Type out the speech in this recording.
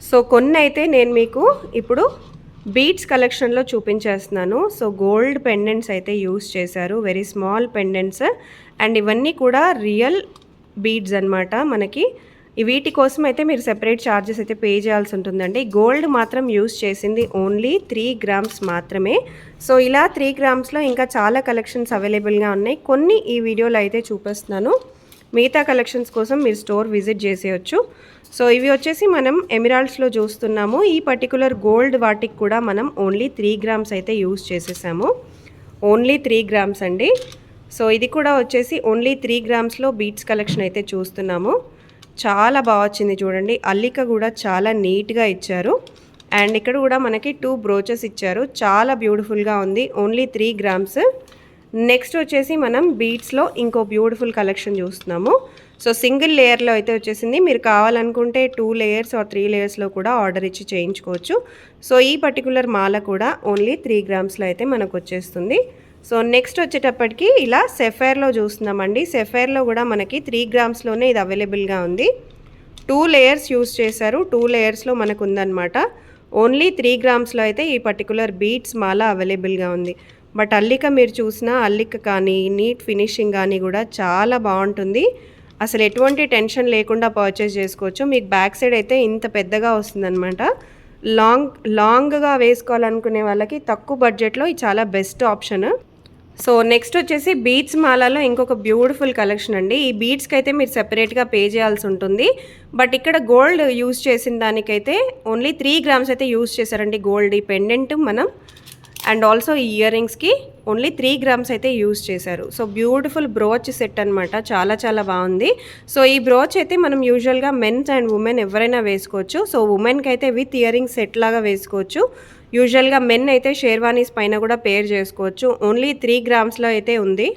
So కొన్నైతే నేను మీకు ఇప్పుడు బీడ్స్ కలెక్షన్లో చూపించేస్తున్నాను. సో గోల్డ్ పెండెంట్స్ అయితే యూస్ చేశారు, వెరీ స్మాల్ పెండెంట్స్. అండ్ ఇవన్నీ కూడా రియల్ బీడ్స్ అనమాట. మనకి వీటి కోసం అయితే మీరు సెపరేట్ ఛార్జెస్ అయితే పే చేయాల్సి ఉంటుందండి. గోల్డ్ మాత్రం యూస్ చేసింది ఓన్లీ 3 గ్రామ్స్ మాత్రమే. సో ఇలా 3 గ్రామ్స్లో ఇంకా చాలా కలెక్షన్స్ అవైలబుల్గా ఉన్నాయి. కొన్ని ఈ వీడియోలో అయితే చూపిస్తున్నాను. మిగతా కలెక్షన్స్ కోసం మీరు స్టోర్ విజిట్ చేసేయచ్చు. సో ఇవి వచ్చేసి మనం ఎమిరాల్డ్స్లో చూస్తున్నాము. ఈ పర్టికులర్ గోల్డ్ వాటికి కూడా మనం ఓన్లీ 3 గ్రామ్స్ అయితే యూస్ చేసేసాము. ఓన్లీ 3 గ్రామ్స్ అండి. సో ఇది కూడా వచ్చేసి ఓన్లీ 3 గ్రామ్స్లో బీట్స్ కలెక్షన్ అయితే చూస్తున్నాము. చాలా బాగా వచ్చింది చూడండి. అల్లిక కూడా చాలా నీట్గా ఇచ్చారు. అండ్ ఇక్కడ కూడా మనకి 2 బ్రోచెస్ ఇచ్చారు. చాలా బ్యూటిఫుల్గా ఉంది. Only 3 grams. నెక్స్ట్ వచ్చేసి మనం బీట్స్లో ఇంకో బ్యూటిఫుల్ కలెక్షన్ చూస్తున్నాము. సో సింగిల్ లేయర్లో అయితే వచ్చేసింది. మీరు కావాలనుకుంటే 2 లేయర్స్ ఆర్ 3 లేయర్స్లో కూడా ఆర్డర్ ఇచ్చి చేయించుకోవచ్చు. సో ఈ పర్టికులర్ మాల కూడా ఓన్లీ 3 గ్రామ్స్లో అయితే మనకు వచ్చేస్తుంది. సో నెక్స్ట్ వచ్చేటప్పటికి ఇలా సెఫైర్లో చూస్తున్నామండి. సెఫైర్లో కూడా మనకి 3 గ్రామ్స్లోనే ఇది అవైలబుల్గా ఉంది. 2 లేయర్స్ యూస్ చేశారు. 2 లేయర్స్లో మనకు ఉందన్నమాట. ఓన్లీ 3 గ్రామ్స్లో అయితే ఈ పర్టికులర్ బీట్స్ మాల అవైలబుల్గా ఉంది. బట్ అల్లిక మీరు చూసినా అల్లిక కానీ నీట్ ఫినిషింగ్ కానీ కూడా చాలా బాగుంటుంది. అసలు ఎటువంటి టెన్షన్ లేకుండా పర్చేస్ చేసుకోవచ్చు. మీకు బ్యాక్ సైడ్ అయితే ఇంత పెద్దగా వస్తుందన్నమాట. లాంగ్గా వేసుకోవాలనుకునే వాళ్ళకి తక్కువ బడ్జెట్లో ఇది చాలా బెస్ట్ ఆప్షన్. సో నెక్స్ట్ వచ్చేసి బీడ్స్ మాలలో ఇంకొక బ్యూటిఫుల్ కలెక్షన్ అండి. ఈ బీడ్స్కి అయితే మీరు సెపరేట్గా పే చేయాల్సి ఉంటుంది. బట్ ఇక్కడ గోల్డ్ యూస్ చేసిన దానికైతే ఓన్లీ 3 గ్రామ్స్ అయితే యూస్ చేశారండి. గోల్డ్ ఈ పెండెంట్ మనం అండ్ ఆల్సో ఈ ఇయర్ రింగ్స్కి ఓన్లీ 3 గ్రామ్స్ అయితే యూస్ చేశారు. సో బ్యూటిఫుల్ బ్రోచ్ సెట్ అనమాట. చాలా చాలా బాగుంది. సో ఈ బ్రోచ్ అయితే మనం యూజువల్గా మెన్స్ అండ్ ఉమెన్ ఎవరైనా వేసుకోవచ్చు. సో ఉమెన్కి అయితే విత్ ఇయర్ రింగ్ సెట్ లాగా వేసుకోవచ్చు. యూజువల్గా మెన్ అయితే షేర్వానీస్ పైన కూడా పేర్ చేసుకోవచ్చు. ఓన్లీ 3 గ్రామ్స్లో అయితే ఉంది.